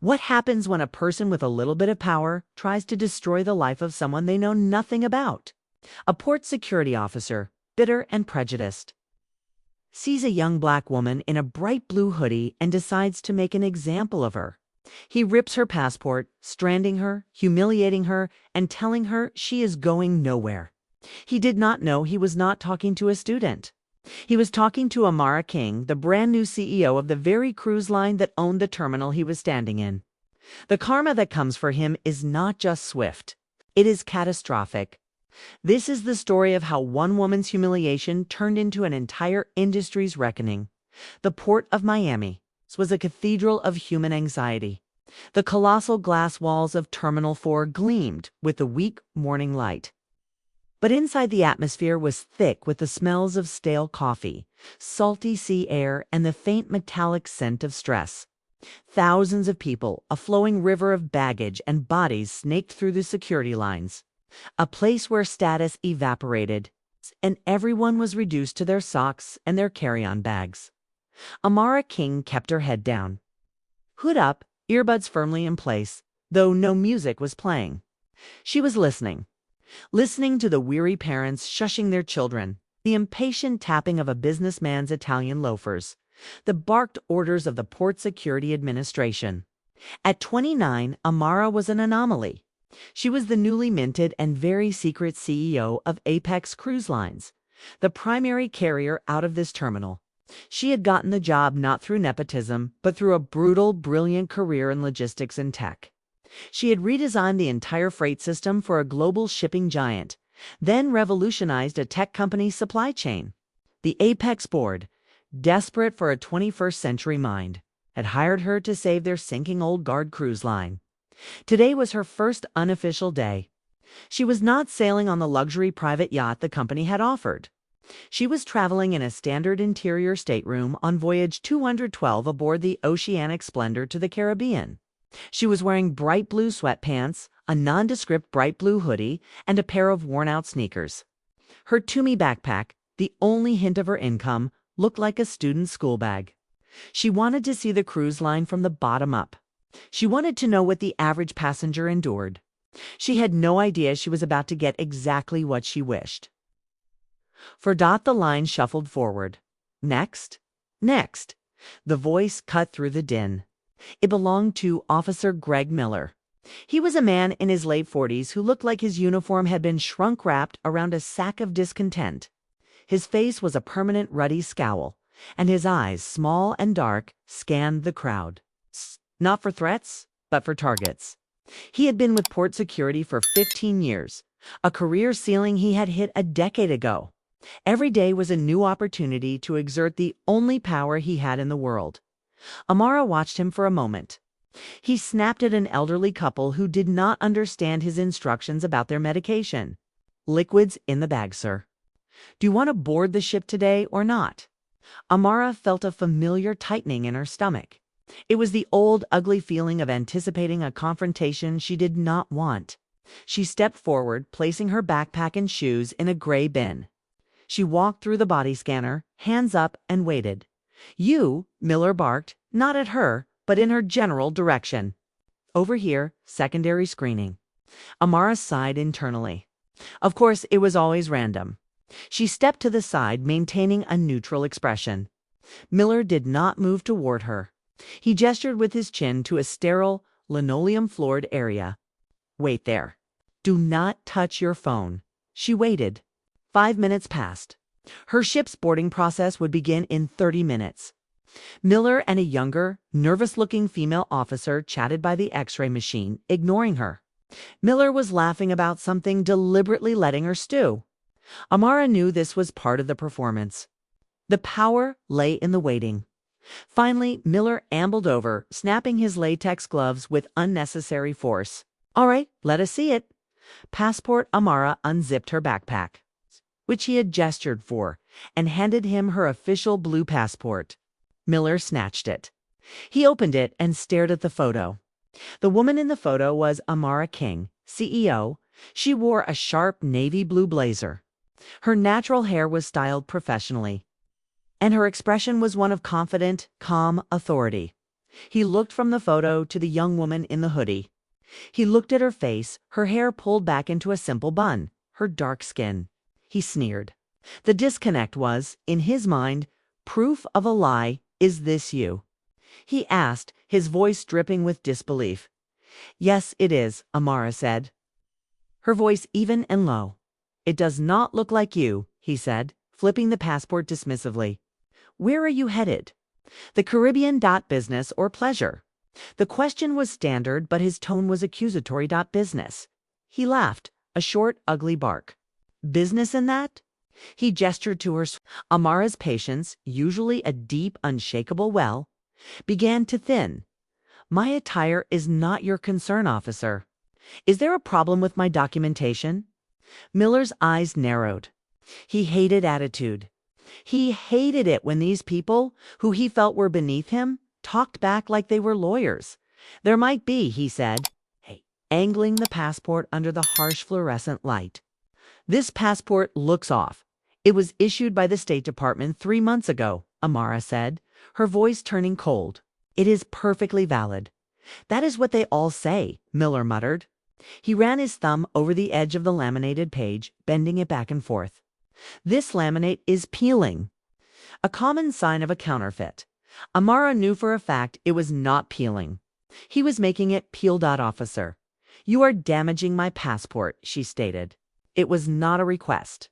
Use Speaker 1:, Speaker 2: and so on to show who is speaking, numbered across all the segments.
Speaker 1: What happens when a person with a little bit of power tries to destroy the life of someone they know nothing about? A port security officer, bitter and prejudiced, sees a young black woman in a bright blue hoodie and decides to make an example of her. He rips her passport, stranding her, humiliating her, and telling her she is going nowhere. He did not know he was not talking to a student. He was talking to Amara King, the brand new CEO of the very cruise line that owned the terminal he was standing in. The karma that comes for him is not just swift. It is catastrophic. This is the story of how one woman's humiliation turned into an entire industry's reckoning. The Port of Miami was a cathedral of human anxiety. The colossal glass walls of Terminal 4 gleamed with the weak morning light. But inside the atmosphere was thick with the smells of stale coffee, salty sea air, and the faint metallic scent of stress. Thousands of people, a flowing river of baggage and bodies snaked through the security lines. A place where status evaporated, and everyone was reduced to their socks and their carry-on bags. Amara King kept her head down. Hood up, earbuds firmly in place, though no music was playing. She was listening to the weary parents shushing their children, the impatient tapping of a businessman's Italian loafers, the barked orders of the Port Security Administration. At 29, Amara was an anomaly. She was the newly minted and very secret CEO of Apex Cruise Lines, the primary carrier out of this terminal. She had gotten the job not through nepotism, but through a brutal, brilliant career in logistics and tech. She had redesigned the entire freight system for a global shipping giant, then revolutionized a tech company's supply chain. The Apex board, desperate for a 21st century mind, had hired her to save their sinking old guard cruise line. Today was her first unofficial day. She was not sailing on the luxury private yacht the company had offered. She was traveling in a standard interior stateroom on voyage 212 aboard the Oceanic Splendor to the Caribbean. She was wearing bright blue sweatpants, a nondescript bright blue hoodie, and a pair of worn-out sneakers. Her Toomey backpack, the only hint of her income, looked like a student's school bag. She wanted to see the cruise line from the bottom up. She wanted to know what the average passenger endured. She had no idea she was about to get exactly what she wished. For the line shuffled forward. Next. Next. The voice cut through the din. It belonged to Officer Greg Miller. He was a man in his late 40s who looked like his uniform had been shrunk-wrapped around a sack of discontent. His face was a permanent ruddy scowl, and his eyes, small and dark, scanned the crowd. Not for threats, but for targets. He had been with Port Security for 15 years, a career ceiling he had hit a decade ago. Every day was a new opportunity to exert the only power he had in the world. Amara watched him for a moment. He snapped at an elderly couple who did not understand his instructions about their medication. "Liquids in the bag, sir. Do you want to board the ship today or not?" Amara felt a familiar tightening in her stomach. It was the old, ugly feeling of anticipating a confrontation she did not want. She stepped forward, placing her backpack and shoes in a gray bin. She walked through the body scanner, hands up, and waited. "You," Miller barked, not at her, but in her general direction. "Over here, secondary screening." Amara sighed internally. Of course, it was always random. She stepped to the side, maintaining a neutral expression. Miller did not move toward her. He gestured with his chin to a sterile, linoleum-floored area. "Wait there. Do not touch your phone." She waited. 5 minutes passed. Her ship's boarding process would begin in 30 minutes. Miller and a younger, nervous-looking female officer chatted by the X-ray machine, ignoring her. Miller was laughing about something, deliberately letting her stew. Amara knew this was part of the performance. The power lay in the waiting. Finally, Miller ambled over, snapping his latex gloves with unnecessary force. "All right, let us see it." Passport. Amara unzipped her backpack, which he had gestured for, and handed him her official blue passport. Miller snatched it. He opened it and stared at the photo. The woman in the photo was Amara King, CEO. She wore a sharp navy blue blazer. Her natural hair was styled professionally, and her expression was one of confident, calm authority. He looked from the photo to the young woman in the hoodie. He looked at her face, her hair pulled back into a simple bun, her dark skin. He sneered. The disconnect was, in his mind, proof of a lie. Is this you? He asked, his voice dripping with disbelief. Yes, it is, Amara said, her voice even and low. It does not look like you, he said, flipping the passport dismissively. Where are you headed? The Caribbean. Business or pleasure? The question was standard, but his tone was accusatory. Business. He laughed, a short, ugly bark. Business in that? He gestured to her. Amara's patience, usually a deep, unshakable well, began to thin. My attire is not your concern, officer. Is there a problem with my documentation? Miller's eyes narrowed. He hated attitude. He hated it when these people, who he felt were beneath him, talked back like they were lawyers. There might be, he said, angling the passport under the harsh fluorescent light. This passport looks off. It was issued by the State Department 3 months ago, Amara said, her voice turning cold. It is perfectly valid. That is what they all say, Miller muttered. He ran his thumb over the edge of the laminated page, bending it back and forth. This laminate is peeling. A common sign of a counterfeit. Amara knew for a fact it was not peeling. He was making it peel. Officer. You are damaging my passport, she stated. It was not a request.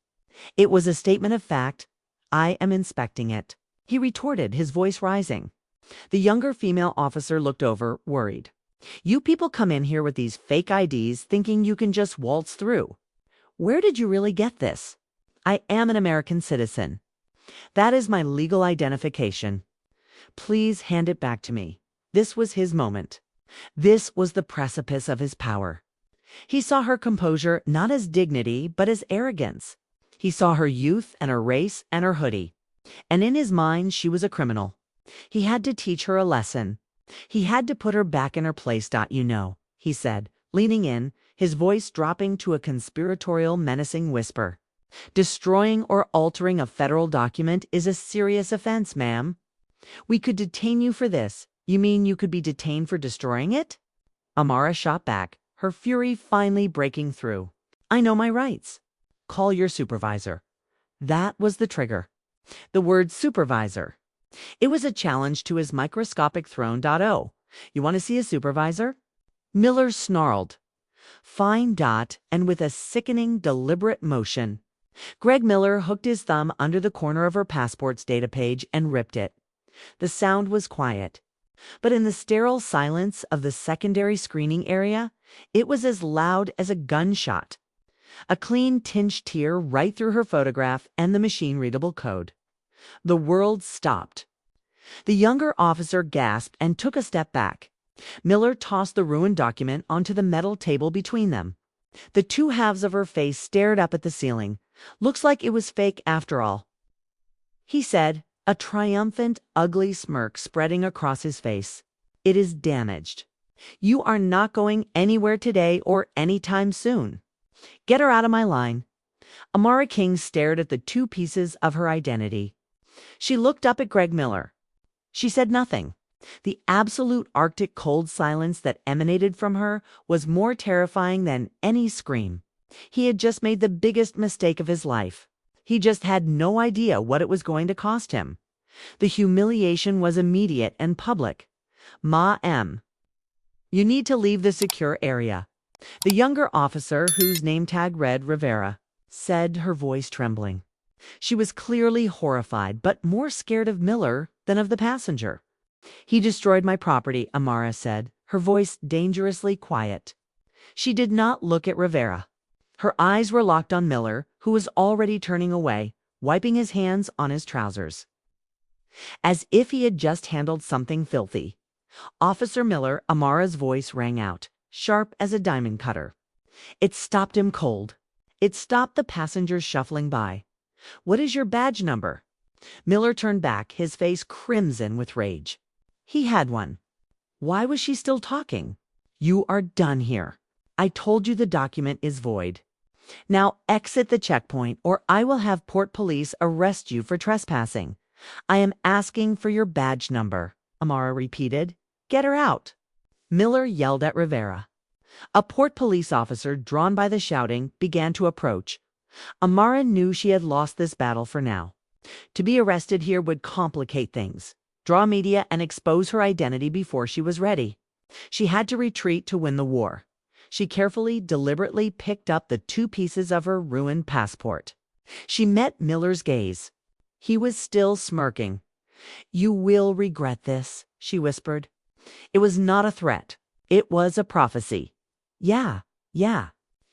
Speaker 1: It was a statement of fact. I am inspecting it, he retorted, his voice rising. The younger female officer looked over, worried. You people come in here with these fake IDs thinking you can just waltz through. Where did you really get this? I am an American citizen. That is my legal identification. Please hand it back to me. This was his moment. This was the precipice of his power. He saw her composure not as dignity, but as arrogance. He saw her youth and her race and her hoodie. And in his mind, she was a criminal. He had to teach her a lesson. He had to put her back in her place. You know, he said, leaning in, his voice dropping to a conspiratorial, menacing whisper. Destroying or altering a federal document is a serious offense, ma'am. We could detain you for this. You mean you could be detained for destroying it? Amara shot back, her fury finally breaking through. I know my rights. Call your supervisor. That was the trigger. The word supervisor. It was a challenge to his microscopic throne. You want to see a supervisor? Miller snarled. Fine. And with a sickening, deliberate motion, Greg Miller hooked his thumb under the corner of her passport's data page and ripped it. The sound was quiet, but in the sterile silence of the secondary screening area, it was as loud as a gunshot. A clean, tinged tear right through her photograph and the machine-readable code. The world stopped. The younger officer gasped and took a step back. Miller tossed the ruined document onto the metal table between them. The two halves of her face stared up at the ceiling. Looks like it was fake after all, he said, a triumphant, ugly smirk spreading across his face. It is damaged. You are not going anywhere today or anytime soon. Get her out of my line. Amara King stared at the two pieces of her identity. She looked up at Greg Miller. She said nothing. The absolute Arctic cold silence that emanated from her was more terrifying than any scream. He had just made the biggest mistake of his life. He just had no idea what it was going to cost him. The humiliation was immediate and public. Ma-em. You need to leave the secure area. The younger officer, whose name tag read Rivera, said, her voice trembling. She was clearly horrified, but more scared of Miller than of the passenger. He destroyed my property, Amara said, her voice dangerously quiet. She did not look at Rivera. Her eyes were locked on Miller, who was already turning away, wiping his hands on his trousers. As if he had just handled something filthy. Officer Miller, Amara's voice rang out, sharp as a diamond cutter. It stopped him cold. It stopped the passengers shuffling by. What is your badge number? Miller turned back, his face crimson with rage. He had one. Why was she still talking? You are done here. I told you the document is void. Now exit the checkpoint or I will have Port Police arrest you for trespassing. I am asking for your badge number, Amara repeated. Get her out. Miller yelled at Rivera. A port police officer, drawn by the shouting, began to approach. Amara knew she had lost this battle for now. To be arrested here would complicate things, draw media, and expose her identity before she was ready. She had to retreat to win the war. She carefully, deliberately picked up the 2 pieces of her ruined passport. She met Miller's gaze. He was still smirking. "You will regret this," she whispered. It was not a threat. It was a prophecy. Yeah.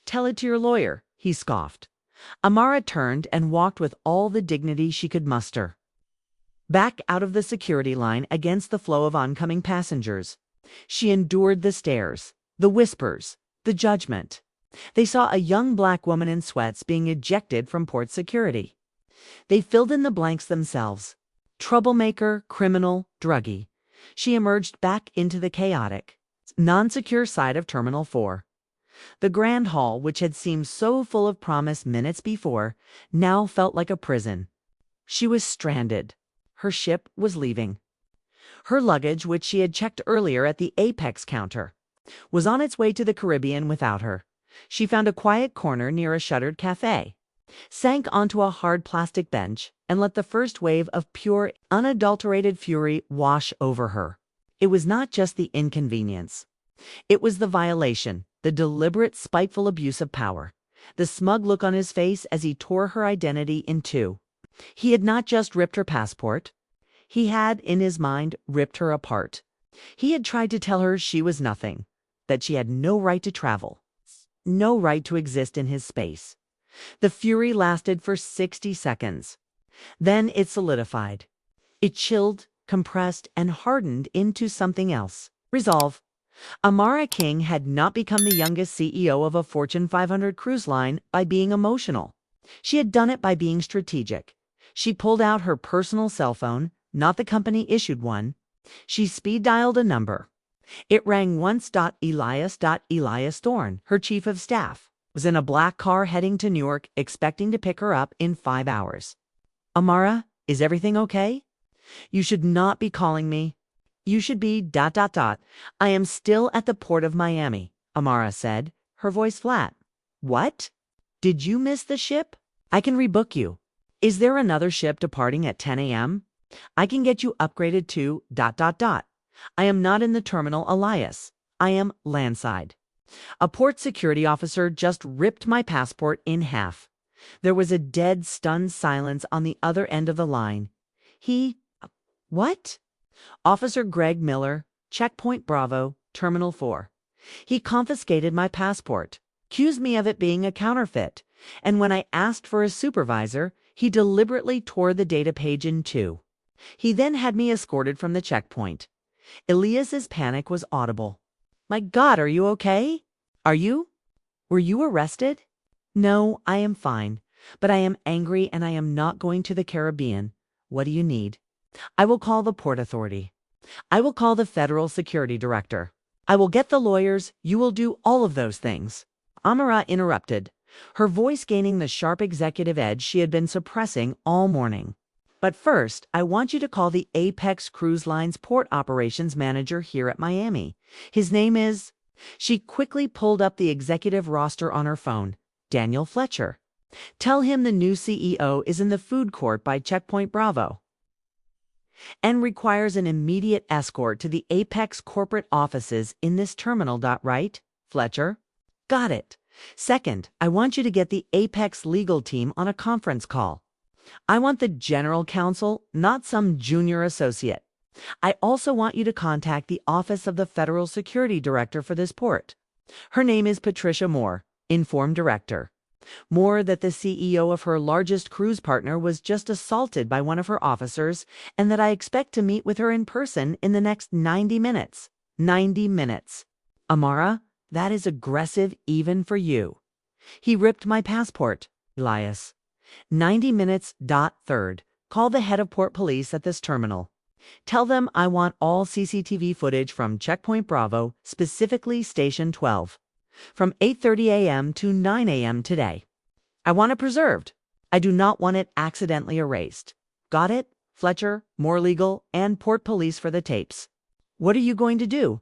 Speaker 1: Tell it to your lawyer," he scoffed. Amara turned and walked with all the dignity she could muster, back out of the security line against the flow of oncoming passengers. She endured the stares, the whispers, the judgment. They saw a young black woman in sweats being ejected from port security. They filled in the blanks themselves. Troublemaker, criminal, druggie. She emerged back into the chaotic, non-secure side of Terminal 4. The Grand Hall, which had seemed so full of promise minutes before, now felt like a prison. She was stranded. Her ship was leaving. Her luggage, which she had checked earlier at the Apex counter, was on its way to the Caribbean without her. She found a quiet corner near a shuttered cafe, sank onto a hard plastic bench, and let the first wave of pure, unadulterated fury wash over her. It was not just the inconvenience. It was the violation, the deliberate, spiteful abuse of power, the smug look on his face as he tore her identity in 2. He had not just ripped her passport. He had, in his mind, ripped her apart. He had tried to tell her she was nothing, that she had no right to travel, no right to exist in his space. The fury lasted for 60 seconds. Then it solidified. It chilled, compressed, and hardened into something else. Resolve. Amara King had not become the youngest CEO of a Fortune 500 cruise line by being emotional. She had done it by being strategic. She pulled out her personal cell phone, not the company-issued one. She speed-dialed a number. It rang once. Elias Thorne, her chief of staff, was in a black car heading to Newark, expecting to pick her up in 5 hours. "Amara, is everything okay? You should not be calling me. You should be ... I am still at the port of Miami," Amara said, her voice flat. "What? Did you miss the ship? I can rebook you. Is there another ship departing at 10 a.m.? I can get you upgraded to ... I am not in the terminal, Elias. I am landside." A port security officer just ripped my passport in half. There was a dead, stunned silence on the other end of the line. What? Officer Greg Miller, Checkpoint Bravo, Terminal 4. He confiscated my passport, accused me of it being a counterfeit, and when I asked for a supervisor, he deliberately tore the data page in 2. He then had me escorted from the checkpoint. Elias's panic was audible. "My God, are you okay? Were you arrested?" "No, I am fine, but I am angry and I am not going to the Caribbean. What do you need?" "I will call the Port Authority. I will call the Federal Security Director. I will get the lawyers. You will do all of those things." Amara interrupted, her voice gaining the sharp executive edge she had been suppressing all morning. "But first, I want you to call the Apex Cruise Line's port operations manager here at Miami. His name is..." She quickly pulled up the executive roster on her phone. "Daniel Fletcher. Tell him the new CEO is in the food court by Checkpoint Bravo and requires an immediate escort to the Apex corporate offices in this terminal. Right, Fletcher?" "Got it. Second, I want you to get the Apex legal team on a conference call. I want the general counsel, not some junior associate. I also want you to contact the Office of the Federal Security Director for this port. Her name is Patricia Moore. Inform Director Moore that the CEO of her largest cruise partner was just assaulted by one of her officers and that I expect to meet with her in person in the next 90 minutes. 90 minutes. Amara, that is aggressive even for you." "He ripped my passport, Elias." 90 minutes. Third, call the head of port police at this terminal. Tell them I want all CCTV footage from Checkpoint Bravo, specifically Station 12, from 8:30 a.m. to 9 a.m. today. I want it preserved. I do not want it accidentally erased. Got it? Fletcher, More Legal, and Port Police for the tapes." What are you going to do?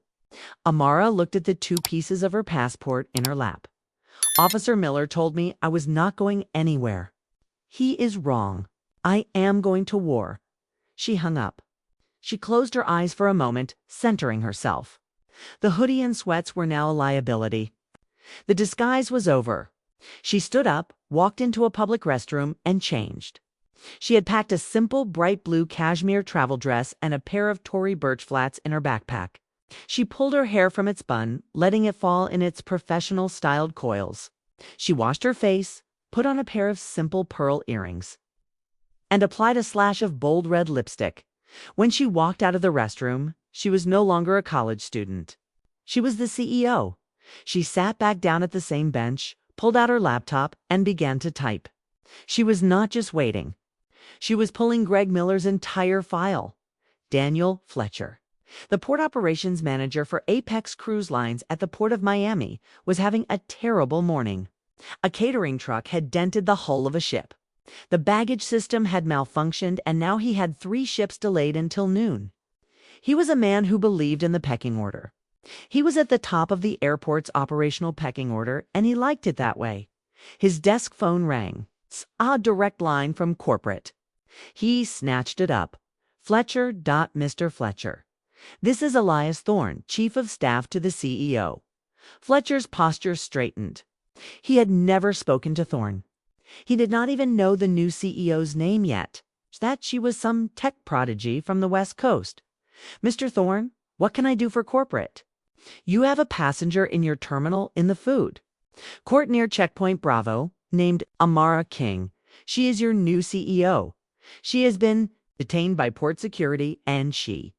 Speaker 1: Amara looked at the two pieces of her passport in her lap. Officer Miller told me I was not going anywhere. He is wrong. I am going to war. She hung up. She closed her eyes for a moment, centering herself. The hoodie and sweats were now a liability. The disguise was over. She stood up, walked into a public restroom, and changed. She had packed a simple bright blue cashmere travel dress and a pair of Tory Burch flats in her backpack. She pulled her hair from its bun, letting it fall in its professional-styled coils. She washed her face, put on a pair of simple pearl earrings, and applied a slash of bold red lipstick. When she walked out of the restroom, she was no longer a college student. She was the CEO. She sat back down at the same bench, pulled out her laptop, and began to type. She was not just waiting. She was pulling Greg Miller's entire file. Daniel Fletcher, the port operations manager for Apex Cruise Lines at the Port of Miami, was having a terrible morning. A catering truck had dented the hull of a ship. The baggage system had malfunctioned, and now he had 3 ships delayed until noon. He was a man who believed in the pecking order. He was at the top of the airport's operational pecking order, and he liked it that way. His desk phone rang. A direct line from corporate. He snatched it up. Fletcher. Mr. Fletcher. This is Elias Thorne, Chief of Staff to the CEO. Fletcher's posture straightened. He had never spoken to Thorne. He did not even know the new CEO's name yet, that she was some tech prodigy from the West Coast. Mr. Thorne, what can I do for corporate? You have a passenger in your terminal in the food court near Checkpoint Bravo, named Amara King. She is your new CEO. She has been detained by port security, and she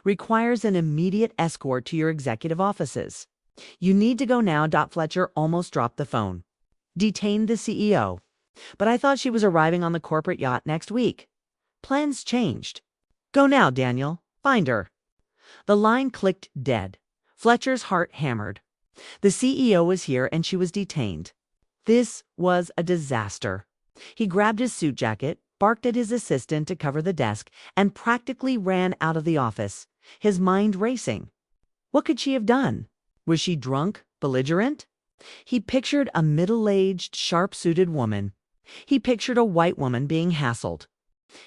Speaker 1: requires an immediate escort to your executive offices. You need to go now. Fletcher almost dropped the phone. Detained the CEO. But I thought she was arriving on the corporate yacht next week. Plans changed. Go now, Daniel. Find her. The line clicked dead. Fletcher's heart hammered. The CEO was here and she was detained. This was a disaster. He grabbed his suit jacket, barked at his assistant to cover the desk, and practically ran out of the office, his mind racing. What could she have done? Was she drunk, belligerent? He pictured a middle-aged, sharp-suited woman. He pictured a white woman being hassled.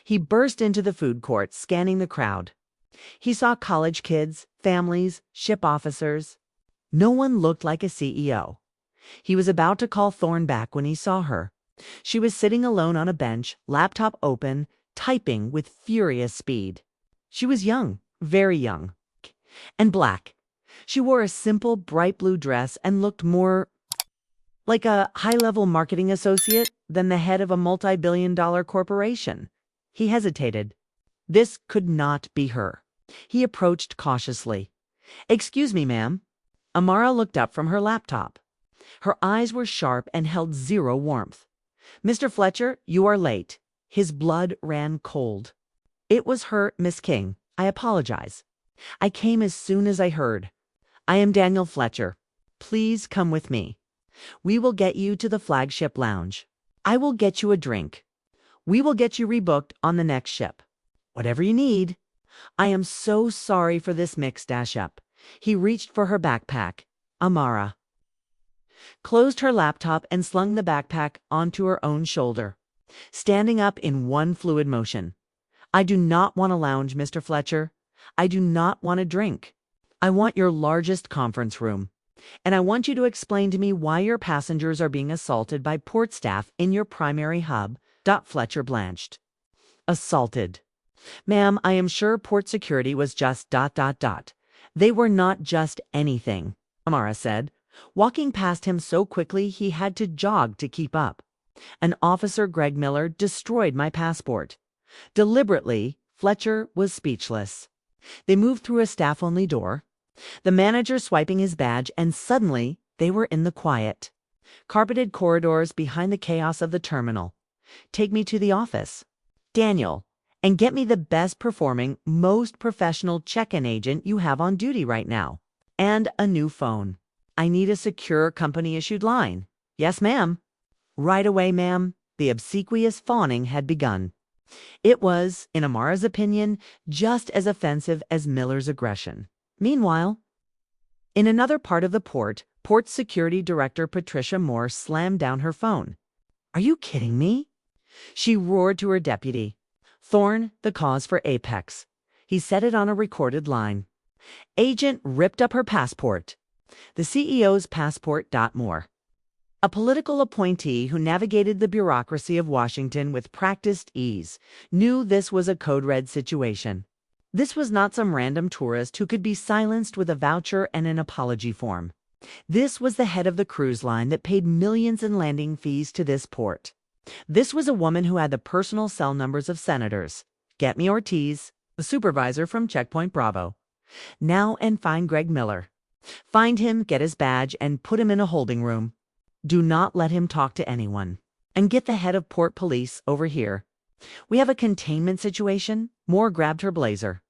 Speaker 1: He burst into the food court, scanning the crowd. He saw college kids, families, ship officers. No one looked like a CEO. He was about to call Thorne back when he saw her. She was sitting alone on a bench, laptop open, typing with furious speed. She was young, very young, and black. She wore a simple, bright blue dress and looked more like a high-level marketing associate than the head of a multi-billion-dollar corporation. He hesitated. This could not be her. He approached cautiously. Excuse me, ma'am. Amara looked up from her laptop. Her eyes were sharp and held zero warmth. Mr. Fletcher, you are late. His blood ran cold. It was her, Miss King. I apologize. I came as soon as I heard. I am Daniel Fletcher. Please come with me. We will get you to the flagship lounge. I will get you a drink. We will get you rebooked on the next ship. Whatever you need. I am so sorry for this mix-up. He reached for her backpack. Amara closed her laptop and slung the backpack onto her own shoulder, standing up in one fluid motion. I do not want a lounge, Mr. Fletcher. I do not want a drink. I want your largest conference room. And I want you to explain to me why your passengers are being assaulted by port staff in your primary hub. Fletcher blanched. Assaulted. Ma'am, I am sure port security was just ... They were not just anything, Amara said, walking past him so quickly he had to jog to keep up. An officer, Greg Miller, destroyed my passport. Deliberately, Fletcher was speechless. They moved through a staff-only door, the manager swiping his badge, and suddenly they were in the quiet, carpeted corridors behind the chaos of the terminal. Take me to the office, Daniel, and get me the best performing, most professional check-in agent you have on duty right now. And a new phone. I need a secure company-issued line. Yes, ma'am. Right away, ma'am. The obsequious fawning had begun. It was, in Amara's opinion, just as offensive as Miller's aggression. Meanwhile, in another part of the Port Security Director Patricia Moore slammed down her phone. "Are you kidding me?" She roared to her deputy. "Thorne, the cause for Apex." He said it on a recorded line. Agent ripped up her passport. The CEO's passport. Moore, a political appointee who navigated the bureaucracy of Washington with practiced ease, knew this was a code red situation. This was not some random tourist who could be silenced with a voucher and an apology form. This was the head of the cruise line that paid millions in landing fees to this port. This was a woman who had the personal cell numbers of senators. Get me Ortiz, the supervisor from Checkpoint Bravo. Now and find Greg Miller. Find him, get his badge, and put him in a holding room. Do not let him talk to anyone. And get the head of Port Police over here. We have a containment situation." Moore grabbed her blazer.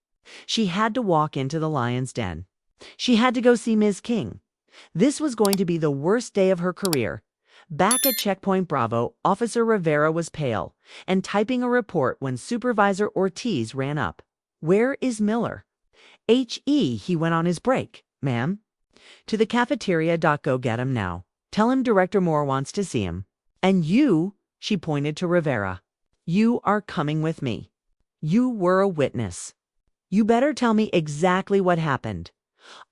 Speaker 1: She had to walk into the lion's den. She had to go see Ms. King. This was going to be the worst day of her career. Back at Checkpoint Bravo, Officer Rivera was pale and typing a report when Supervisor Ortiz ran up. "Where is Miller?" He went on his break. "Ma'am?" "To the cafeteria. Go get him now. Tell him Director Moore wants to see him. And you," she pointed to Rivera, "you are coming with me. You were a witness. You better tell me exactly what happened."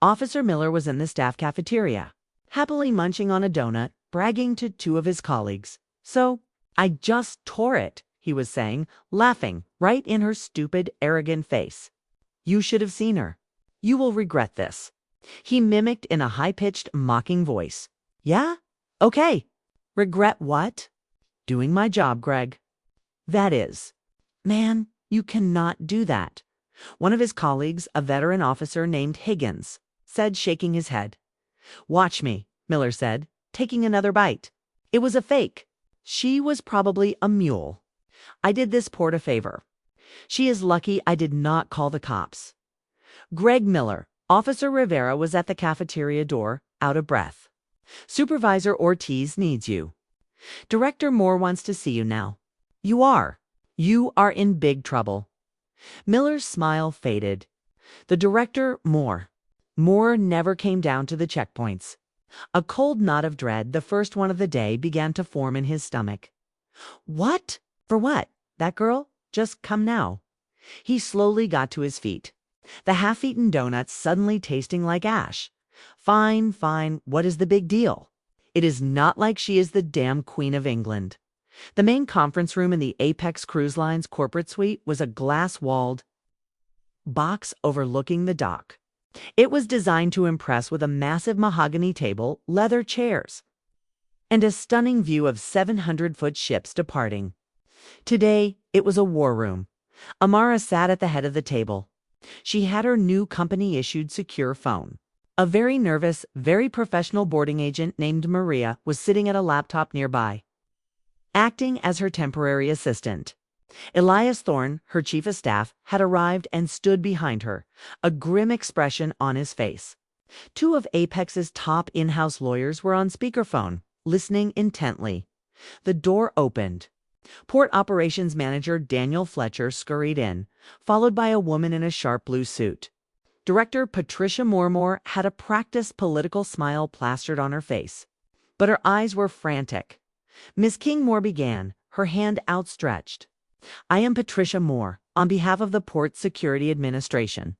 Speaker 1: Officer Miller was in the staff cafeteria, happily munching on a donut, bragging to two of his colleagues. "So, I just tore it," he was saying, laughing right in her stupid, arrogant face. "You should have seen her. You will regret this." He mimicked in a high-pitched, mocking voice. "Yeah? Okay. Regret what?" "Doing my job, Greg." "That is." "Man, you cannot do that." One of his colleagues, a veteran officer named Higgins, said, shaking his head. "Watch me," Miller said, taking another bite. "It was a fake. She was probably a mule. I did this port a favor. She is lucky I did not call the cops." Greg Miller, Officer Rivera, was at the cafeteria door, out of breath. "Supervisor Ortiz needs you. Director Moore wants to see you now." You are in big trouble." Miller's smile faded. The director, Moore never came down to the checkpoints. A cold knot of dread, the first one of the day, began to form in his stomach. "What? For what? That girl? Just come now." He slowly got to his feet, the half-eaten donuts suddenly tasting like ash. Fine, fine, what is the big deal? It is not like she is the damn Queen of England." The main conference room in the Apex Cruise Line's corporate suite was a glass-walled box overlooking the dock. It was designed to impress with a massive mahogany table, leather chairs, and a stunning view of 700-foot ships departing. Today, it was a war room. Amara sat at the head of the table. She had her new company-issued secure phone. A very nervous, very professional boarding agent named Maria was sitting at a laptop nearby, acting as her temporary assistant. Elias Thorne, her chief of staff, had arrived and stood behind her, a grim expression on his face. Two of Apex's top in-house lawyers were on speakerphone, listening intently. The door opened. Port Operations Manager Daniel Fletcher scurried in, followed by a woman in a sharp blue suit. Director Patricia Moore had a practiced political smile plastered on her face, but her eyes were frantic. Ms. King Moore began, her hand outstretched. "I am Patricia Moore, on behalf of the Port Security Administration.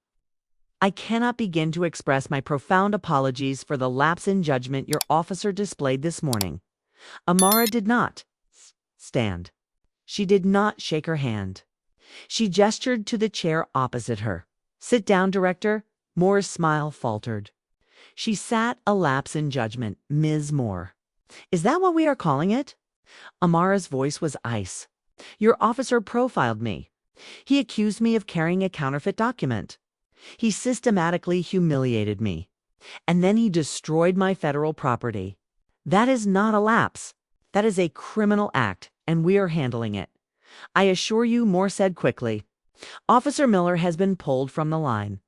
Speaker 1: I cannot begin to express my profound apologies for the lapse in judgment your officer displayed this morning." Amara did not stand. She did not shake her hand. She gestured to the chair opposite her. "Sit down, Director." Moore's smile faltered. She sat. "A lapse in judgment, Ms. Moore. Is that what we are calling it?" Amara's voice was ice. "Your officer profiled me. He accused me of carrying a counterfeit document. He systematically humiliated me. And then he destroyed my federal property. That is not a lapse. That is a criminal act, and we are handling it. I assure you," Moore said quickly. "Officer Miller has been pulled from the line.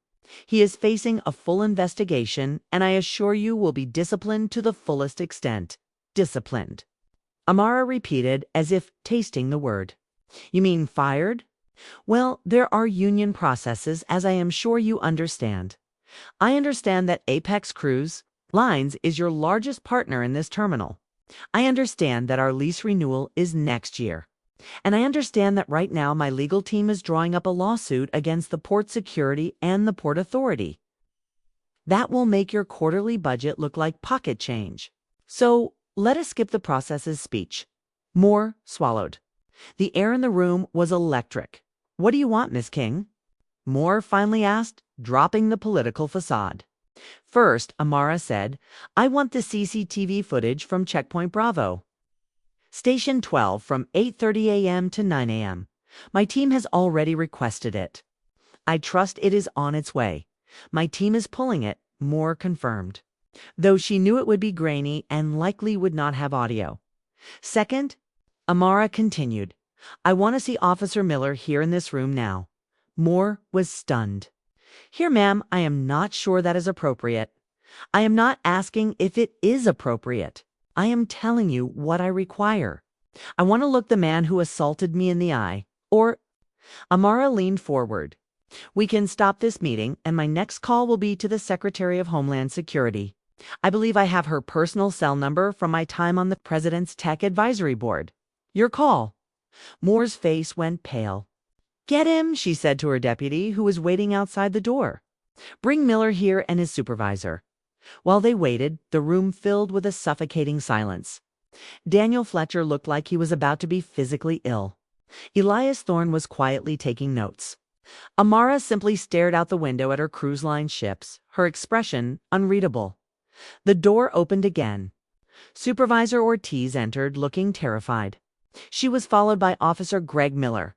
Speaker 1: He is facing a full investigation, and I assure you will be disciplined to the fullest extent." "Disciplined," Amara repeated, as if tasting the word. You mean fired? Well, there are union processes, as I am sure you understand. I understand that Apex Cruise Lines is your largest partner in this terminal. I understand that our lease renewal is next year. And I understand that right now my legal team is drawing up a lawsuit against the Port Security and the Port Authority. That will make your quarterly budget look like pocket change. So let us skip the process's speech. Moore swallowed. The air in the room was electric. What do you want, Miss King? Moore finally asked, dropping the political facade. First, Amara said, I want the CCTV footage from Checkpoint Bravo. Station 12 from 8:30 a.m. to 9 a.m. My team has already requested it. I trust it is on its way. My team is pulling it, Moore confirmed, though she knew it would be grainy and likely would not have audio. Second, Amara continued, I want to see Officer Miller here in this room now. Moore was stunned. Here, ma'am, I am not sure that is appropriate. I am not asking if it is appropriate. I am telling you what I require. I want to look the man who assaulted me in the eye. Or, Amara leaned forward. We can stop this meeting, and my next call will be to the Secretary of Homeland Security. I believe I have her personal cell number from my time on the President's Tech Advisory Board. Your call. Moore's face went pale. Get him, she said to her deputy, who was waiting outside the door. Bring Miller here and his supervisor. While they waited, the room filled with a suffocating silence. Daniel Fletcher looked like he was about to be physically ill. Elias Thorne was quietly taking notes. Amara simply stared out the window at her cruise line ships, her expression unreadable. The door opened again. Supervisor Ortiz entered, looking terrified. She was followed by Officer Greg Miller.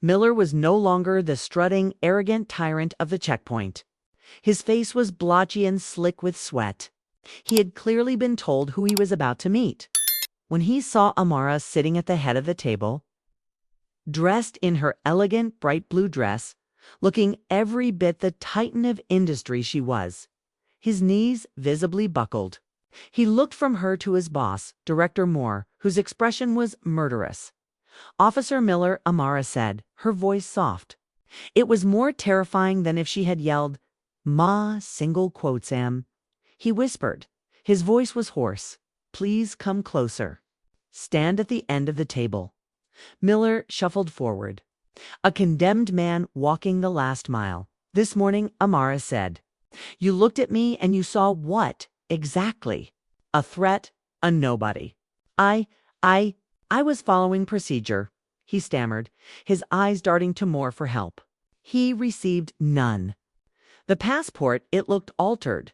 Speaker 1: Miller was no longer the strutting, arrogant tyrant of the checkpoint. His face was blotchy and slick with sweat. He had clearly been told who he was about to meet. When he saw Amara sitting at the head of the table, dressed in her elegant bright blue dress, looking every bit the titan of industry she was, his knees visibly buckled. He looked from her to his boss, Director Moore, whose expression was murderous. Officer Miller, Amara said, her voice soft. It was more terrifying than if she had yelled, Ma, single quotes am. He whispered. His voice was hoarse. Please come closer. Stand at the end of the table. Miller shuffled forward. A condemned man walking the last mile. This morning, Amara said. You looked at me and you saw what, exactly? A threat, a nobody. I was following procedure, he stammered, his eyes darting to Moore for help. He received none. The passport, it looked altered.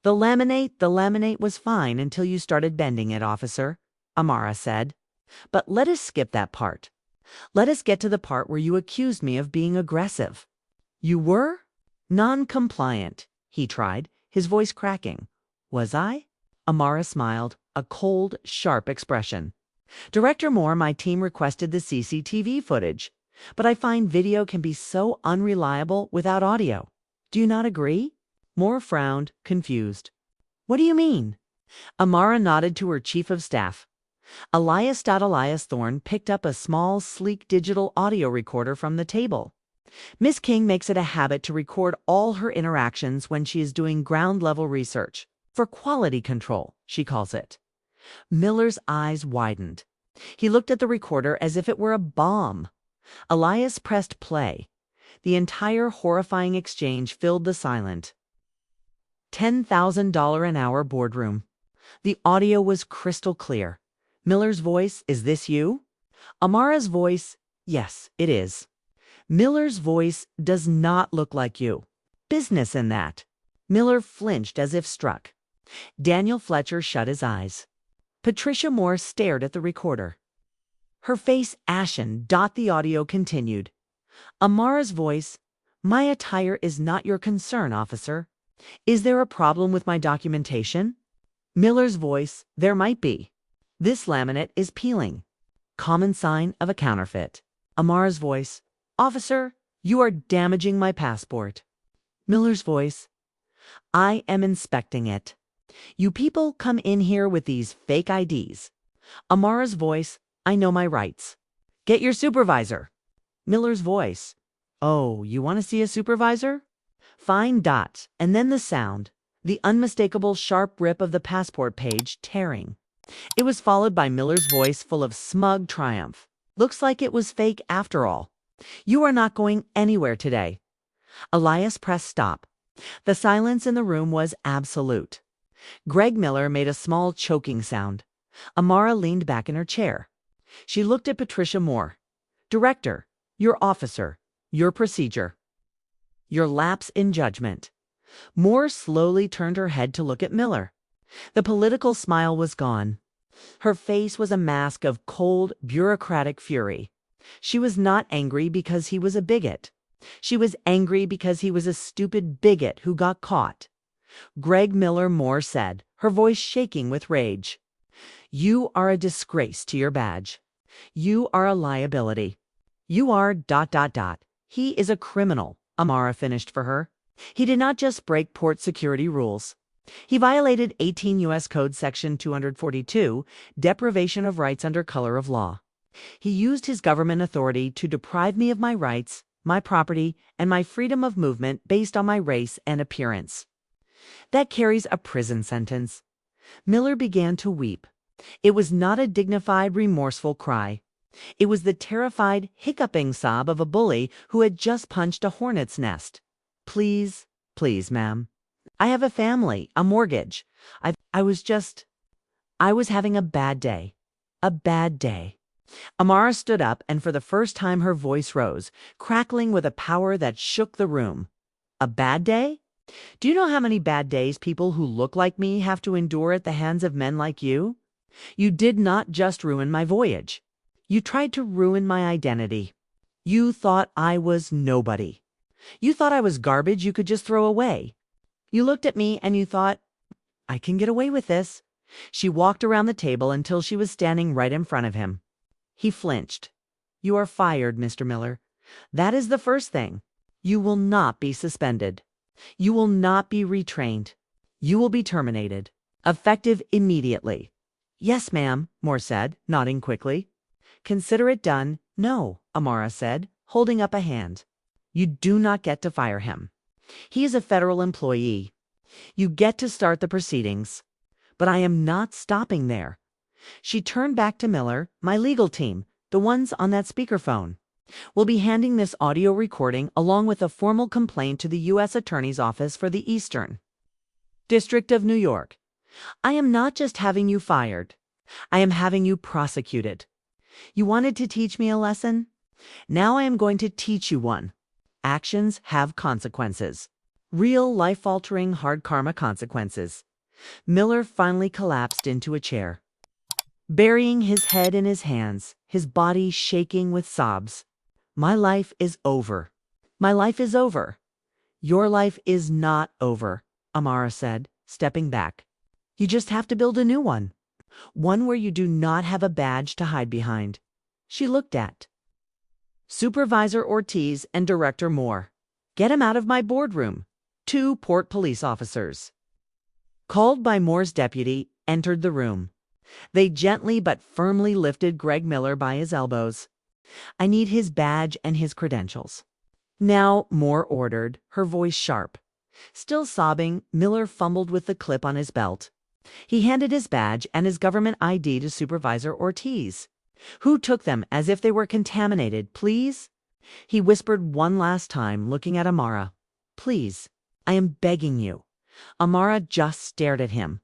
Speaker 1: The laminate was fine until you started bending it, officer, Amara said. But let us skip that part. Let us get to the part where you accused me of being aggressive. You were? Non-compliant, he tried, his voice cracking. Was I? Amara smiled, a cold, sharp expression. Director Moore, my team requested the CCTV footage, but I find video can be so unreliable without audio. Do you not agree? Moore frowned, confused. What do you mean? Amara nodded to her chief of staff. Elias Thorne picked up a small, sleek digital audio recorder from the table. Miss King makes it a habit to record all her interactions when she is doing ground-level research. For quality control, she calls it. Miller's eyes widened. He looked at the recorder as if it were a bomb. Elias pressed play. The entire horrifying exchange filled the silent, $10,000 an hour boardroom. The audio was crystal clear. Miller's voice, is this you? Amara's voice, yes, it is. Miller's voice does not look like you. Business in that. Miller flinched as if struck. Daniel Fletcher shut his eyes. Patricia Moore stared at the recorder. Her face ashen. The audio continued. Amara's voice, my attire is not your concern, officer. Is there a problem with my documentation? Miller's voice, there might be. This laminate is peeling. Common sign of a counterfeit. Amara's voice, officer, you are damaging my passport. Miller's voice, I am inspecting it. You people come in here with these fake IDs. Amara's voice, I know my rights. Get your supervisor. Miller's voice. Oh, you want to see a supervisor? Fine. And then the sound, the unmistakable sharp rip of the passport page tearing. It was followed by Miller's voice full of smug triumph. Looks like it was fake after all. You are not going anywhere today. Elias pressed stop. The silence in the room was absolute. Greg Miller made a small choking sound. Amara leaned back in her chair. She looked at Patricia Moore. Director, your officer, your procedure. Your lapse in judgment. Moore slowly turned her head to look at Miller. The political smile was gone. Her face was a mask of cold, bureaucratic fury. She was not angry because he was a bigot. She was angry because he was a stupid bigot who got caught. Greg Miller, Moore said, her voice shaking with rage. You are a disgrace to your badge. You are a liability. You are ... He is a criminal, Amara finished for her. He did not just break port security rules. He violated 18 U.S. Code Section 242, deprivation of rights under color of law. He used his government authority to deprive me of my rights, my property, and my freedom of movement based on my race and appearance. That carries a prison sentence. Miller began to weep. It was not a dignified, remorseful cry. It was the terrified, hiccuping sob of a bully who had just punched a hornet's nest. Please, please, ma'am. I have a family, a mortgage. I was having a bad day. A bad day. Amara stood up, and for the first time her voice rose, crackling with a power that shook the room. A bad day? Do you know how many bad days people who look like me have to endure at the hands of men like you? You did not just ruin my voyage. You tried to ruin my identity. You thought I was nobody. You thought I was garbage you could just throw away. You looked at me and you thought, I can get away with this. She walked around the table until she was standing right in front of him. He flinched. You are fired, Mr. Miller. That is the first thing. You will not be suspended. You will not be retrained. You will be terminated. Effective immediately. Yes, ma'am, Moore said, nodding quickly. Consider it done. No, Amara said, holding up a hand. You do not get to fire him. He is a federal employee. You get to start the proceedings. But I am not stopping there. She turned back to Miller. My legal team, the ones on that speakerphone, will be handing this audio recording along with a formal complaint to the U.S. Attorney's Office for the Eastern District of New York. I am not just having you fired. I am having you prosecuted. You wanted to teach me a lesson? Now I am going to teach you one. Actions have consequences. Real, life-altering, hard karma consequences. Miller finally collapsed into a chair, burying his head in his hands, his body shaking with sobs. My life is over. My life is over. Your life is not over, Amara said, stepping back. You just have to build a new one. One where you do not have a badge to hide behind. She looked at Supervisor Ortiz and Director Moore. Get him out of my boardroom. 2 port police officers, called by Moore's deputy, entered the room. They gently but firmly lifted Greg Miller by his elbows. I need his badge and his credentials. Now, Moore ordered, her voice sharp. Still sobbing, Miller fumbled with the clip on his belt. He handed his badge and his government ID to Supervisor Ortiz, who took them as if they were contaminated. Please? He whispered one last time, looking at Amara. Please, I am begging you. Amara just stared at him,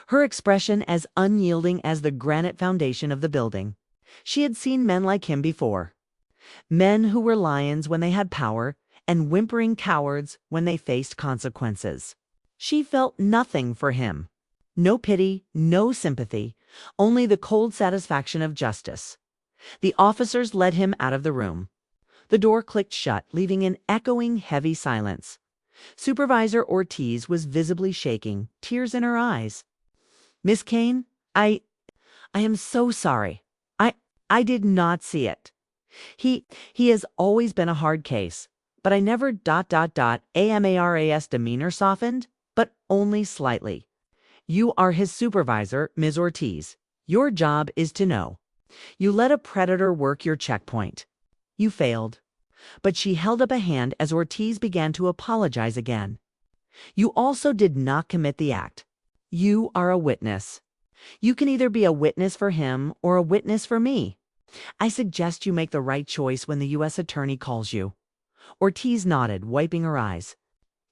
Speaker 1: her expression as unyielding as the granite foundation of the building. She had seen men like him before. Men who were lions when they had power and whimpering cowards when they faced consequences. She felt nothing for him. No pity, no sympathy, only the cold satisfaction of justice. The officers led him out of the room. The door clicked shut, leaving an echoing, heavy silence. Supervisor Ortiz was visibly shaking, tears in her eyes. Miss Kane, I am so sorry. I did not see it. He has always been a hard case, but I never ... Amara's demeanor softened, but only slightly. You are his supervisor, Ms. Ortiz. Your job is to know. You let a predator work your checkpoint. You failed. But she held up a hand as Ortiz began to apologize again. You also did not commit the act. You are a witness. You can either be a witness for him or a witness for me. I suggest you make the right choice when the U.S. attorney calls you. Ortiz nodded, wiping her eyes.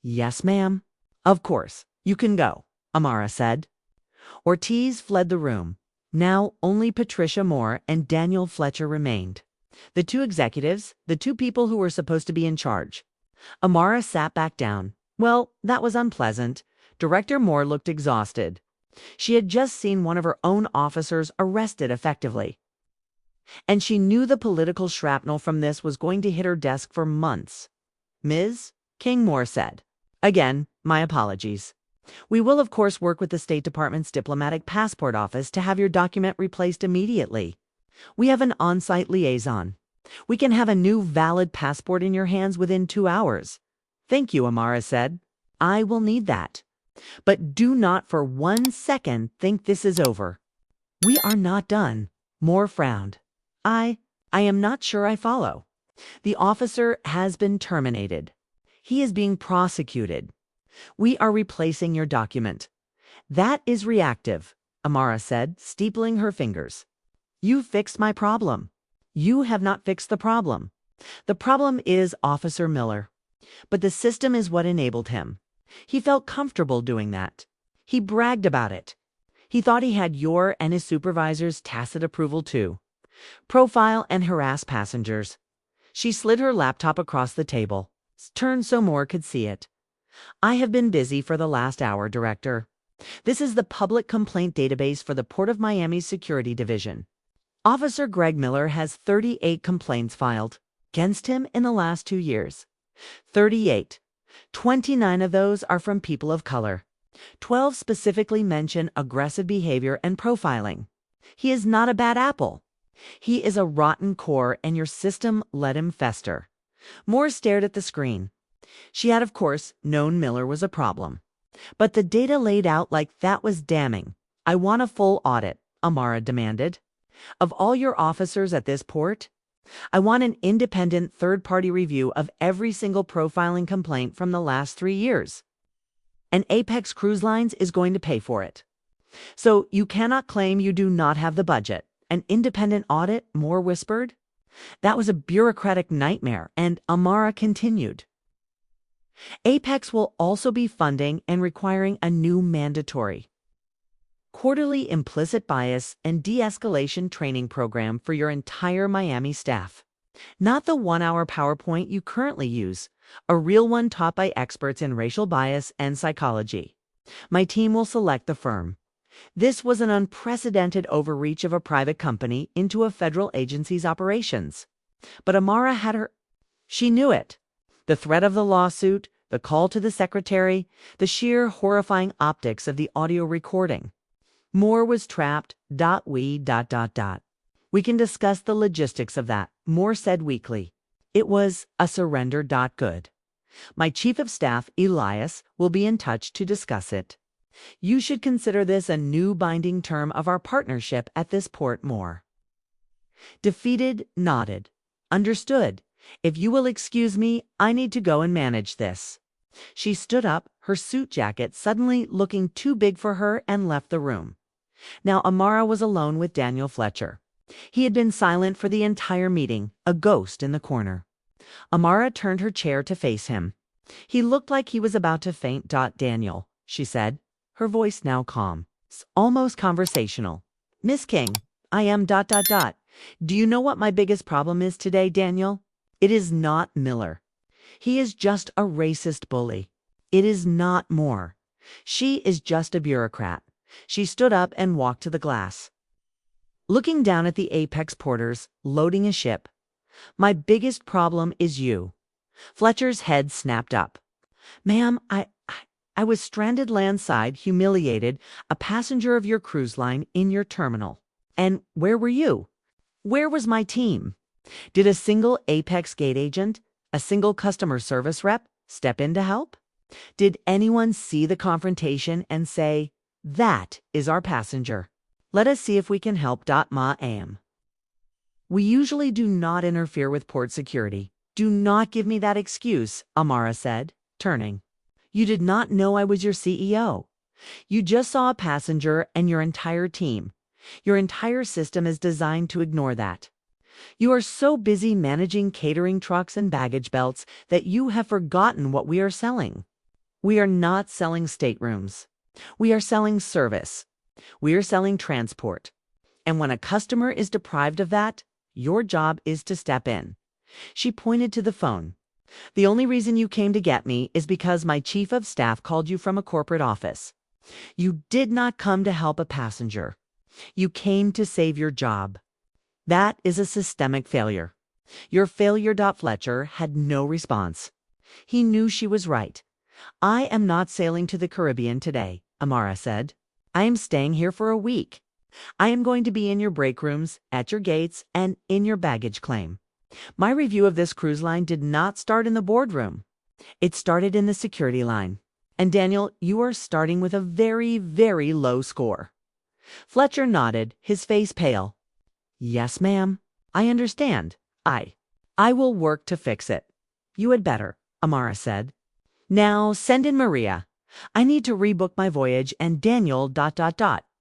Speaker 1: Yes, ma'am. Of course. You can go, Amara said. Ortiz fled the room. Now only Patricia Moore and Daniel Fletcher remained. The two executives, the two people who were supposed to be in charge. Amara sat back down. Well, that was unpleasant. Director Moore looked exhausted. She had just seen one of her own officers arrested effectively. And she knew the political shrapnel from this was going to hit her desk for months. Ms. King, Moore said. Again, my apologies. We will of course work with the State Department's Diplomatic Passport Office to have your document replaced immediately. We have an on-site liaison. We can have a new valid passport in your hands within 2 hours. Thank you, Amara said. I will need that. But do not for 1 second think this is over. We are not done. Moore frowned. I am not sure I follow. The officer has been terminated. He is being prosecuted. We are replacing your document. That is reactive, Amara said, steepling her fingers. You fixed my problem. You have not fixed the problem. The problem is Officer Miller. But the system is what enabled him. He felt comfortable doing that. He bragged about it. He thought he had your and his supervisor's tacit approval too. Profile and harass passengers. She slid her laptop across the table, turned so Moore could see it. I have been busy for the last hour, Director. This is the public complaint database for the Port of Miami's Security Division. Officer Greg Miller has 38 complaints filed against him in the last 2 years. 38. 29 of those are from people of color. 12 specifically mention aggressive behavior and profiling. He is not a bad apple. He is a rotten core, and your system let him fester. Moore stared at the screen. She had, of course, known Miller was a problem. But the data laid out like that was damning. I want a full audit, Amara demanded. Of all your officers at this port, I want an independent third-party review of every single profiling complaint from the last 3 years. And Apex Cruise Lines is going to pay for it. So you cannot claim you do not have the budget. An independent audit, Moore whispered. That was a bureaucratic nightmare, and Amara continued. Apex will also be funding and requiring a new mandatory quarterly implicit bias and de-escalation training program for your entire Miami staff. Not the 1-hour PowerPoint you currently use, a real one taught by experts in racial bias and psychology. My team will select the firm. This was an unprecedented overreach of a private company into a federal agency's operations. But Amara had her... She knew it. The threat of the lawsuit, the call to the secretary, the sheer horrifying optics of the audio recording. Moore was trapped. We can discuss the logistics of that, Moore said weakly. It was a surrender. Good. My chief of staff, Elias, will be in touch to discuss it. You should consider this a new binding term of our partnership at this port, Moore. Defeated nodded. Understood. If you will excuse me, I need to go and manage this. She stood up, her suit jacket suddenly looking too big for her, and left the room. Now Amara was alone with Daniel Fletcher. He had been silent for the entire meeting, a ghost in the corner. Amara turned her chair to face him. He looked like he was about to faint. Daniel, she said, her voice now calm, almost conversational. Miss King, I am... Do you know what my biggest problem is today, Daniel? It is not Miller. He is just a racist bully. It is not Moore. She is just a bureaucrat. She stood up and walked to the glass, looking down at the Apex porters, loading a ship. My biggest problem is you. Fletcher's head snapped up. Ma'am, I was stranded landside, humiliated, a passenger of your cruise line in your terminal. And where were you? Where was my team? Did a single Apex gate agent, a single customer service rep, step in to help? Did anyone see the confrontation and say, that is our passenger? Let us see if we can help. Ma'am. We usually do not interfere with port security. Do not give me that excuse, Amara said, turning. You did not know I was your CEO. You just saw a passenger and your entire team. Your entire system is designed to ignore that. You are so busy managing catering trucks and baggage belts that you have forgotten what we are selling. We are not selling staterooms. We are selling service. We are selling transport. And when a customer is deprived of that, your job is to step in. She pointed to the phone. The only reason you came to get me is because my chief of staff called you from a corporate office. You did not come to help a passenger. You came to save your job. That is a systemic failure. Your failure. Fletcher had no response. He knew she was right. I am not sailing to the Caribbean today, Amara said. I am staying here for a week. I am going to be in your break rooms, at your gates, and in your baggage claim. My review of this cruise line did not start in the boardroom. It started in the security line. And Daniel, you are starting with a very, very low score. Fletcher nodded, his face pale. Yes, ma'am. I understand. I will work to fix it. You had better, Amara said. Now send in Maria. I need to rebook my voyage and Daniel.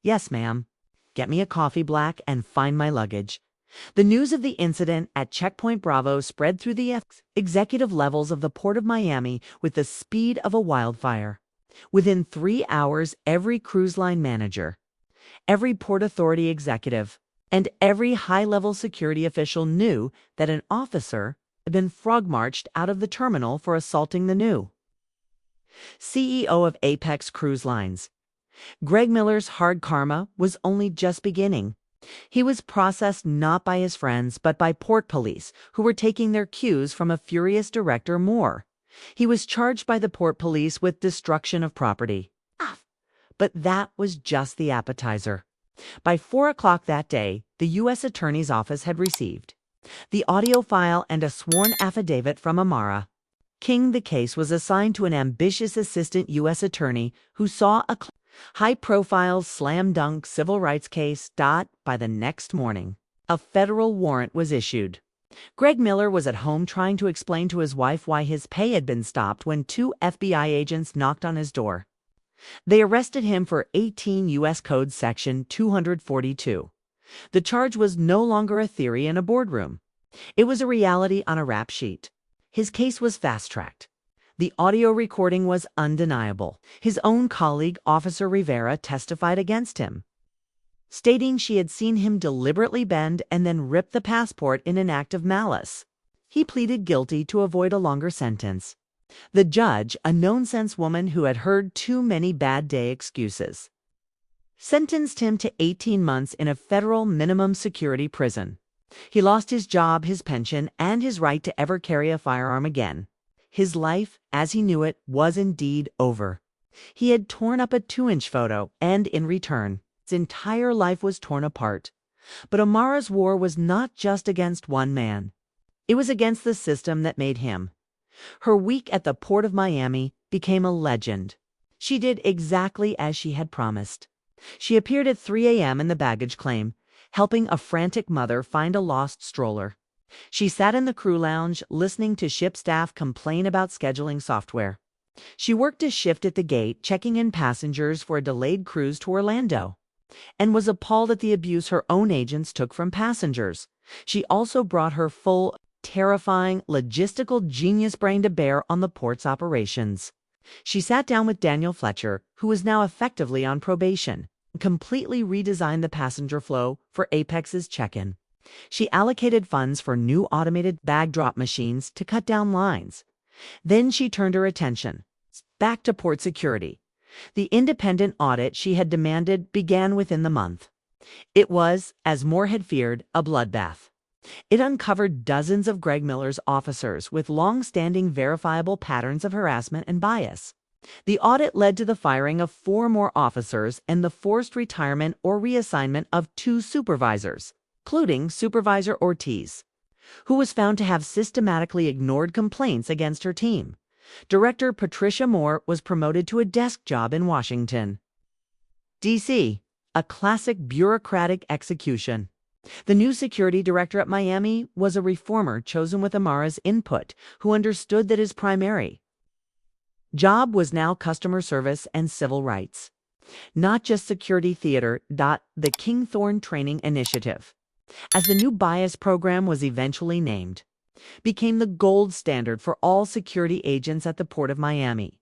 Speaker 1: Yes, ma'am. Get me a coffee black and find my luggage. The news of the incident at Checkpoint Bravo spread through the executive levels of the Port of Miami with the speed of a wildfire. Within 3 hours, every cruise line manager, every Port Authority executive, and every high-level security official knew that an officer had been frog-marched out of the terminal for assaulting the new CEO of Apex Cruise Lines. Greg Miller's hard karma was only just beginning. He was processed not by his friends, but by port police, who were taking their cues from a furious director Moore. He was charged by the port police with destruction of property. But that was just the appetizer. By 4 o'clock that day, the U.S. Attorney's Office had received the audio file and a sworn affidavit from Amara King. The case was assigned to an ambitious assistant U.S. attorney who saw a high-profile slam-dunk civil rights case. By the next morning, a federal warrant was issued. Greg Miller was at home trying to explain to his wife why his pay had been stopped when 2 FBI agents knocked on his door. They arrested him for 18 U.S. Code Section 242. The charge was no longer a theory in a boardroom. It was a reality on a rap sheet. His case was fast-tracked. The audio recording was undeniable. His own colleague, Officer Rivera, testified against him, stating she had seen him deliberately bend and then rip the passport in an act of malice. He pleaded guilty to avoid a longer sentence. The judge, a no-sense woman who had heard too many bad day excuses, sentenced him to 18 months in a federal minimum security prison. He lost his job, his pension, and his right to ever carry a firearm again. His life, as he knew it, was indeed over. He had torn up a 2-inch photo, and in return, his entire life was torn apart. But Amara's war was not just against one man. It was against the system that made him. Her week at the Port of Miami became a legend. She did exactly as she had promised. She appeared at 3 a.m. in the baggage claim, helping a frantic mother find a lost stroller. She sat in the crew lounge, listening to ship staff complain about scheduling software. She worked a shift at the gate, checking in passengers for a delayed cruise to Orlando, and was appalled at the abuse her own agents took from passengers. She also brought her full, terrifying, logistical genius brain to bear on the port's operations. She sat down with Daniel Fletcher, who was now effectively on probation, and completely redesigned the passenger flow for Apex's check-in. She allocated funds for new automated bag drop machines to cut down lines. Then she turned her attention back to port security. The independent audit she had demanded began within the month. It was, as Moore had feared, a bloodbath. It uncovered dozens of Greg Miller's officers with long-standing verifiable patterns of harassment and bias. The audit led to the firing of 4 more officers and the forced retirement or reassignment of 2 supervisors, including Supervisor Ortiz, who was found to have systematically ignored complaints against her team. Director Patricia Moore was promoted to a desk job in Washington, D.C., a classic bureaucratic execution. The new security director at Miami was a reformer chosen with Amara's input, who understood that his primary job was now customer service and civil rights, not just security theater. The Kingthorne Training Initiative, as the new bias program was eventually named, became the gold standard for all security agents at the Port of Miami.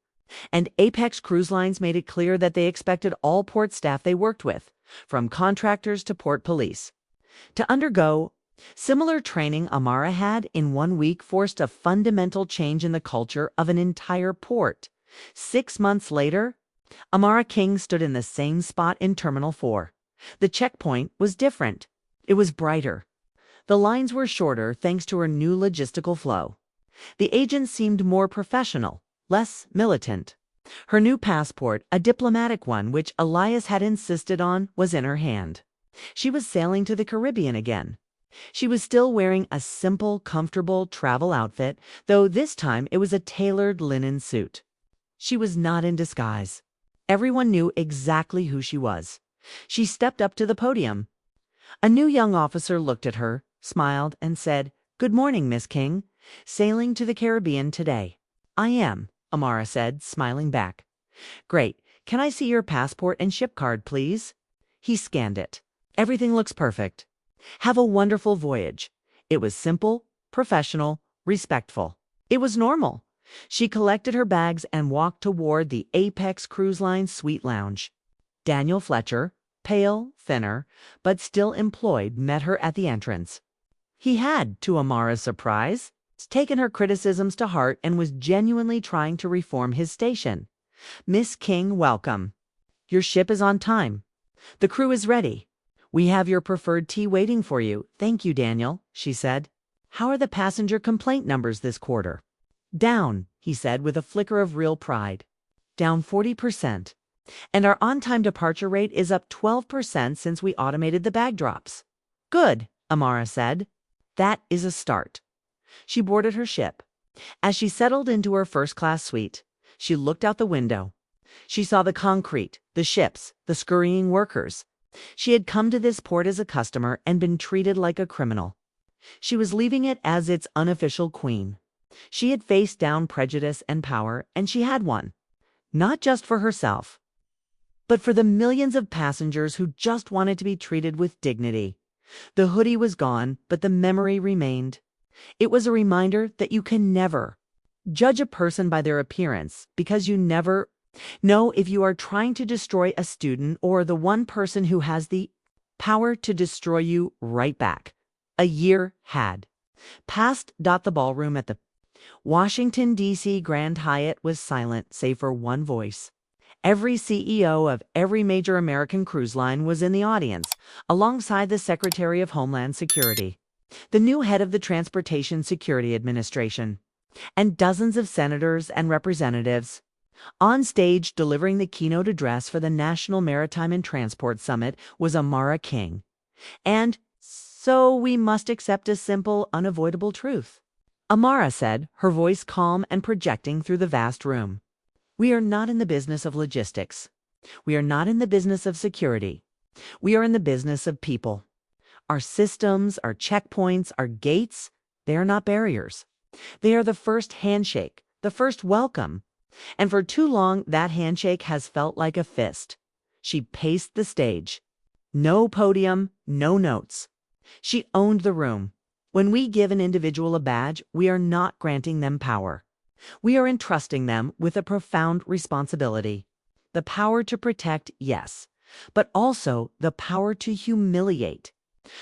Speaker 1: And Apex Cruise Lines made it clear that they expected all port staff they worked with, from contractors to port police, to undergo similar training. Amara had, in 1 week, forced a fundamental change in the culture of an entire port. 6 months later, Amara King stood in the same spot in Terminal 4. The checkpoint was different. It was brighter. The lines were shorter thanks to her new logistical flow. The agent seemed more professional, less militant. Her new passport, a diplomatic one which Elias had insisted on, was in her hand. She was sailing to the Caribbean again. She was still wearing a simple, comfortable travel outfit, though this time it was a tailored linen suit. She was not in disguise. Everyone knew exactly who she was. She stepped up to the podium. A new young officer looked at her, smiled, and said, "Good morning, Miss King. Sailing to the Caribbean today." "I am," Amara said, smiling back. "Great. Can I see your passport and ship card, please?" He scanned it. "Everything looks perfect. Have a wonderful voyage." It was simple, professional, respectful. It was normal. She collected her bags and walked toward the Apex Cruise Line Suite Lounge. Daniel Fletcher, pale, thinner, but still employed, met her at the entrance. He had, to Amara's surprise, taken her criticisms to heart and was genuinely trying to reform his station. "Miss King, welcome. Your ship is on time. The crew is ready. We have your preferred tea waiting for you." "Thank you, Daniel," she said. "How are the passenger complaint numbers this quarter?" "Down," he said with a flicker of real pride. "Down 40%. And our on-time departure rate is up 12% since we automated the bag drops." "Good," Amara said. "That is a start." She boarded her ship. As she settled into her first-class suite, she looked out the window. She saw the concrete, the ships, the scurrying workers. She had come to this port as a customer and been treated like a criminal. She was leaving it as its unofficial queen. She had faced down prejudice and power, and she had won. Not just for herself, but for the millions of passengers who just wanted to be treated with dignity. The hoodie was gone, but the memory remained. It was a reminder that you can never judge a person by their appearance, because you never know if you are trying to destroy a student or the one person who has the power to destroy you right back. A year had passed. The ballroom at the Washington, D.C. Grand Hyatt was silent, save for one voice. Every CEO of every major American cruise line was in the audience, alongside the Secretary of Homeland Security, the new head of the Transportation Security Administration, and dozens of senators and representatives. On stage, delivering the keynote address for the National Maritime and Transport Summit, was Amara King. And so we must accept a simple, unavoidable truth. Amara said, her voice calm and projecting through the vast room. "We are not in the business of logistics. We are not in the business of security. We are in the business of people. Our systems, our checkpoints, our gates, they are not barriers. They are the first handshake, the first welcome. And for too long, that handshake has felt like a fist." She paced the stage. No podium, no notes. She owned the room. When we give an individual a badge, we are not granting them power. We are entrusting them with a profound responsibility. The power to protect, yes, but also the power to humiliate.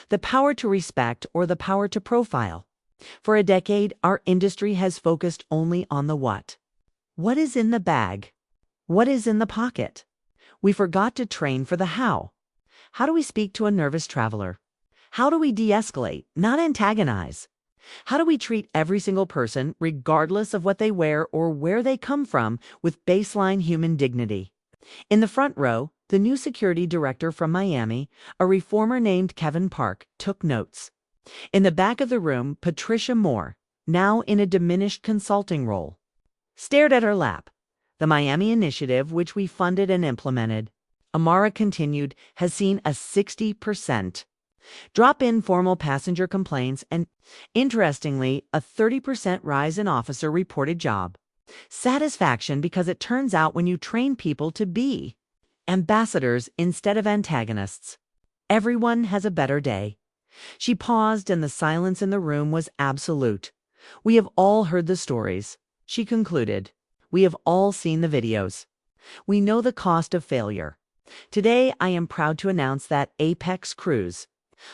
Speaker 1: The power to respect, or the power to profile. For a decade, our industry has focused only on the what. What is in the bag? What is in the pocket? We forgot to train for the how. How do we speak to a nervous traveler? How do we de-escalate, not antagonize? How do we treat every single person, regardless of what they wear or where they come from, with baseline human dignity? In the front row, the new security director from Miami, a reformer named Kevin Park, took notes. In the back of the room, Patricia Moore, now in a diminished consulting role, stared at her lap. "The Miami Initiative, which we funded and implemented," Amara continued, "has seen a 60% Drop in formal passenger complaints and, interestingly, a 30% rise in officer reported job satisfaction because it turns out when you train people to be ambassadors instead of antagonists, everyone has a better day. She paused and the silence in the room was absolute. We have all heard the stories, she concluded. We have all seen the videos. We know the cost of failure. Today, I am proud to announce that Apex Cruise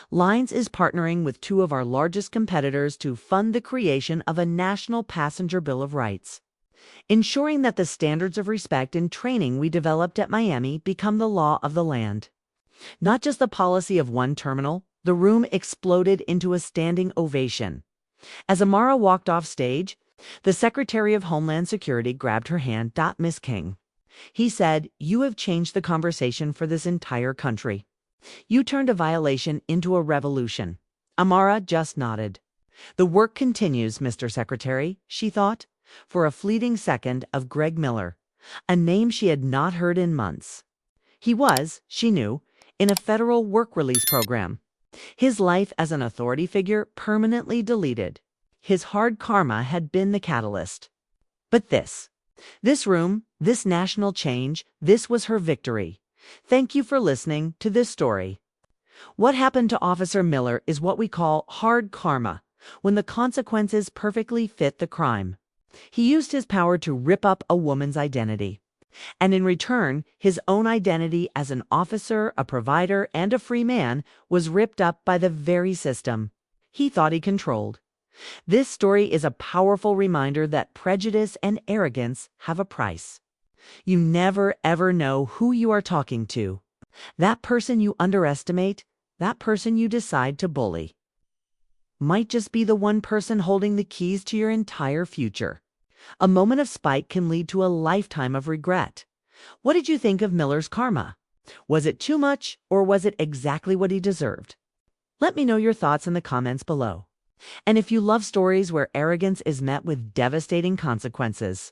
Speaker 1: Lines is partnering with two of our largest competitors to fund the creation of a national passenger bill of rights, ensuring that the standards of respect and training we developed at Miami become the law of the land. Not just the policy of one terminal, the room exploded into a standing ovation. As Amara walked off stage, the Secretary of Homeland Security grabbed her hand. Miss King, he said, you have changed the conversation for this entire country. You turned a violation into a revolution. Amara just nodded. The work continues, Mr. Secretary, she thought, for a fleeting second of Greg Miller, a name she had not heard in months. He was, she knew, in a federal work release program. His life as an authority figure permanently deleted. His hard karma had been the catalyst. But this room, this national change, this was her victory. Thank you for listening to this story. What happened to Officer Miller is what we call hard karma, when the consequences perfectly fit the crime. He used his power to rip up a woman's identity. And in return, his own identity as an officer, a provider, and a free man was ripped up by the very system he thought he controlled. This story is a powerful reminder that prejudice and arrogance have a price. You never ever know who you are talking to. That person you underestimate, that person you decide to bully, might just be the one person holding the keys to your entire future. A moment of spite can lead to a lifetime of regret. What did you think of Miller's karma? Was it too much, or was it exactly what he deserved? Let me know your thoughts in the comments below. And if you love stories where arrogance is met with devastating consequences,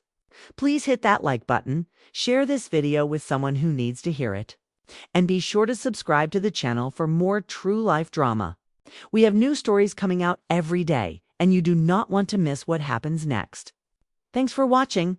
Speaker 1: please hit that like button, share this video with someone who needs to hear it, and be sure to subscribe to the channel for more true life drama. We have new stories coming out every day, and you do not want to miss what happens next. Thanks for watching.